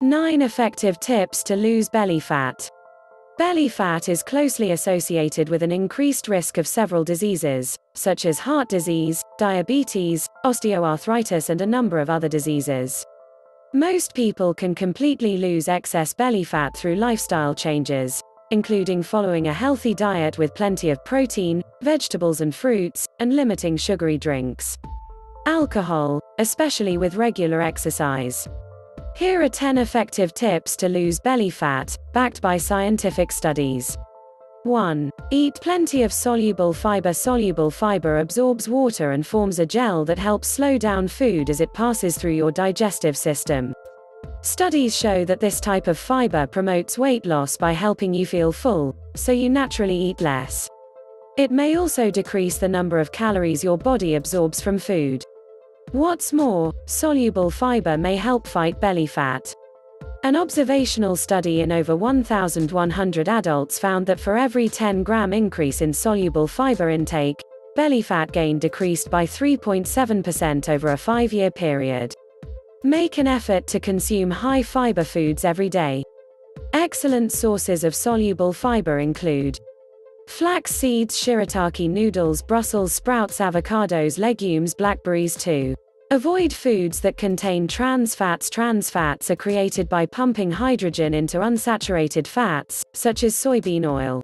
9 effective tips to lose belly fat. Belly fat is closely associated with an increased risk of several diseases, such as heart disease, diabetes, osteoarthritis, and a number of other diseases. Most people can completely lose excess belly fat through lifestyle changes, including following a healthy diet with plenty of protein, vegetables and fruits, and limiting sugary drinks. Alcohol, especially with regular exercise. Here are 10 effective tips to lose belly fat, backed by scientific studies. 1. Eat plenty of soluble fiber. Soluble fiber absorbs water and forms a gel that helps slow down food as it passes through your digestive system. Studies show that this type of fiber promotes weight loss by helping you feel full, so you naturally eat less. It may also decrease the number of calories your body absorbs from food. What's more, soluble fiber may help fight belly fat. An observational study in over 1,100 adults found that for every 10-gram increase in soluble fiber intake, belly fat gain decreased by 3.7% over a 5-year period. Make an effort to consume high-fiber foods every day. Excellent sources of soluble fiber include flax seeds, shirataki noodles, Brussels sprouts, avocados, legumes, blackberries too. Avoid foods that contain trans fats. Trans fats are created by pumping hydrogen into unsaturated fats, such as soybean oil.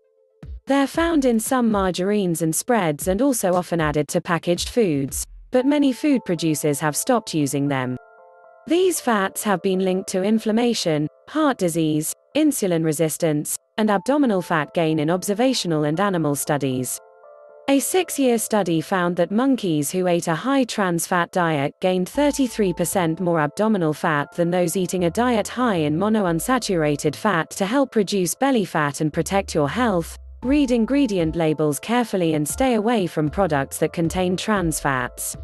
They're found in some margarines and spreads and also often added to packaged foods, but many food producers have stopped using them. These fats have been linked to inflammation, heart disease, insulin resistance, and abdominal fat gain in observational and animal studies. A 6-year study found that monkeys who ate a high trans fat diet gained 33% more abdominal fat than those eating a diet high in monounsaturated fat. To help reduce belly fat and protect your health, read ingredient labels carefully and stay away from products that contain trans fats.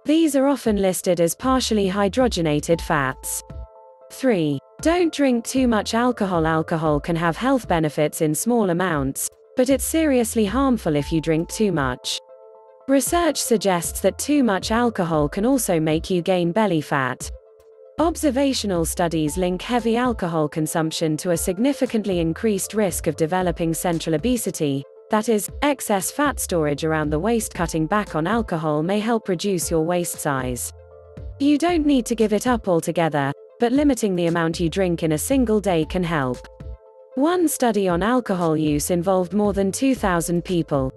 These are often listed as partially hydrogenated fats. 3. Don't drink too much alcohol. Alcohol can have health benefits in small amounts, but it's seriously harmful if you drink too much. Research suggests that too much alcohol can also make you gain belly fat. Observational studies link heavy alcohol consumption to a significantly increased risk of developing central obesity, that is, excess fat storage around the waist. Cutting back on alcohol may help reduce your waist size. You don't need to give it up altogether, but limiting the amount you drink in a single day can help. One study on alcohol use involved more than 2,000 people.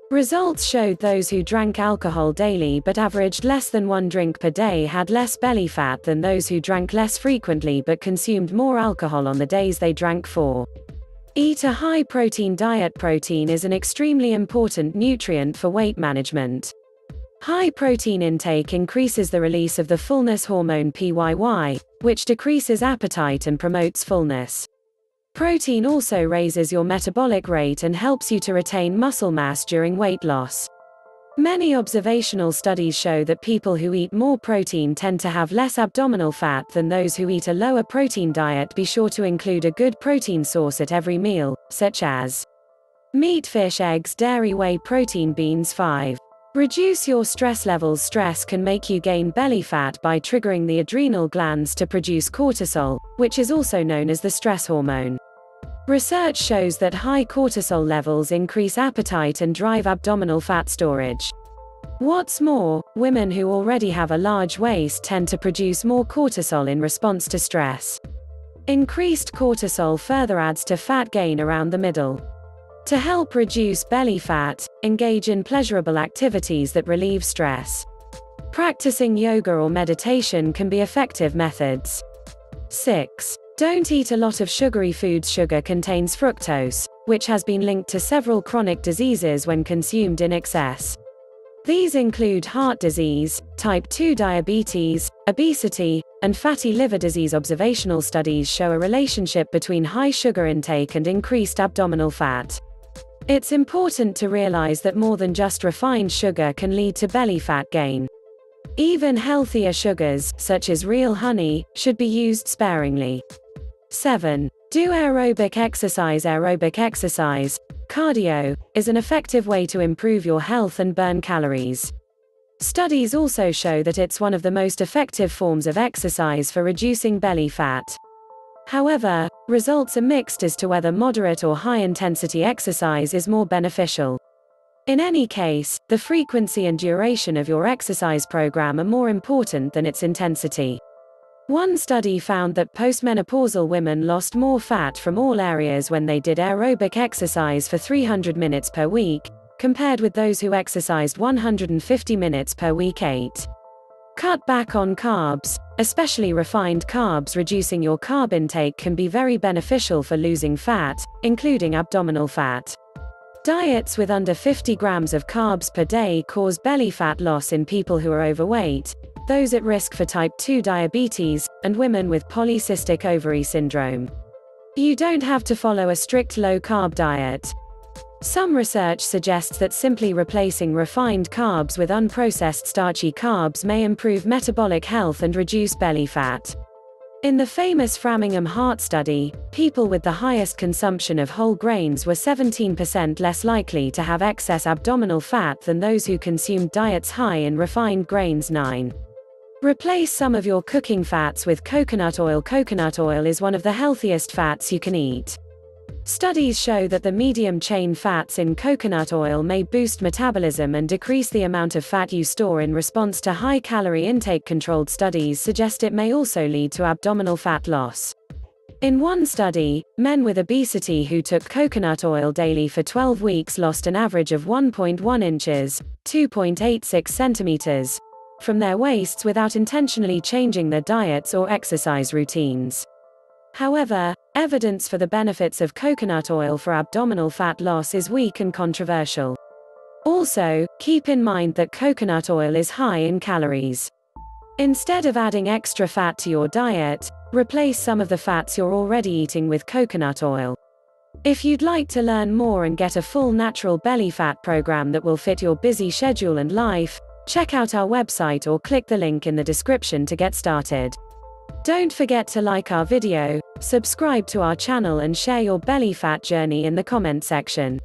Results showed those who drank alcohol daily but averaged less than 1 drink per day had less belly fat than those who drank less frequently but consumed more alcohol on the days they drank 4. Eat a high-protein diet. Protein is an extremely important nutrient for weight management. High protein intake increases the release of the fullness hormone PYY, which decreases appetite and promotes fullness. Protein also raises your metabolic rate and helps you to retain muscle mass during weight loss. Many observational studies show that people who eat more protein tend to have less abdominal fat than those who eat a lower protein diet. Be sure to include a good protein source at every meal, such as meat, fish, eggs, dairy, whey protein, beans. 5. Reduce your stress levels. Stress can make you gain belly fat by triggering the adrenal glands to produce cortisol, which is also known as the stress hormone. Research shows that high cortisol levels increase appetite and drive abdominal fat storage. What's more, women who already have a large waist tend to produce more cortisol in response to stress. Increased cortisol further adds to fat gain around the middle. To help reduce belly fat, engage in pleasurable activities that relieve stress. Practicing yoga or meditation can be effective methods. 6. Don't eat a lot of sugary foods. Sugar contains fructose, which has been linked to several chronic diseases when consumed in excess. These include heart disease, type 2 diabetes, obesity, and fatty liver disease. Observational studies show a relationship between high sugar intake and increased abdominal fat. It's important to realize that more than just refined sugar can lead to belly fat gain. Even healthier sugars, such as real honey, should be used sparingly. 7. Do aerobic exercise. Aerobic exercise, cardio, is an effective way to improve your health and burn calories. Studies also show that it's one of the most effective forms of exercise for reducing belly fat. However, results are mixed as to whether moderate or high-intensity exercise is more beneficial. In any case, the frequency and duration of your exercise program are more important than its intensity. One study found that postmenopausal women lost more fat from all areas when they did aerobic exercise for 300 minutes per week, compared with those who exercised 150 minutes per week. 8. Cut back on carbs, especially refined carbs. Reducing your carb intake can be very beneficial for losing fat, including abdominal fat. Diets with under 50 grams of carbs per day cause belly fat loss in people who are overweight, those at risk for type 2 diabetes, and women with polycystic ovary syndrome. You don't have to follow a strict low-carb diet. Some research suggests that simply replacing refined carbs with unprocessed starchy carbs may improve metabolic health and reduce belly fat. In the famous Framingham Heart Study, people with the highest consumption of whole grains were 17% less likely to have excess abdominal fat than those who consumed diets high in refined grains. 9. Replace some of your cooking fats with coconut oil. Coconut oil is one of the healthiest fats you can eat. Studies show that the medium-chain fats in coconut oil may boost metabolism and decrease the amount of fat you store in response to high-calorie intake. Controlled studies suggest it may also lead to abdominal fat loss. In one study, men with obesity who took coconut oil daily for 12 weeks lost an average of 1.1 inches, 2.86 centimeters, from their waists without intentionally changing their diets or exercise routines. However, evidence for the benefits of coconut oil for abdominal fat loss is weak and controversial. Also, keep in mind that coconut oil is high in calories. Instead of adding extra fat to your diet, replace some of the fats you're already eating with coconut oil. If you'd like to learn more and get a full natural belly fat program that will fit your busy schedule and life, check out our website or click the link in the description to get started. Don't forget to like our video, subscribe to our channel and share your belly fat journey in the comment section.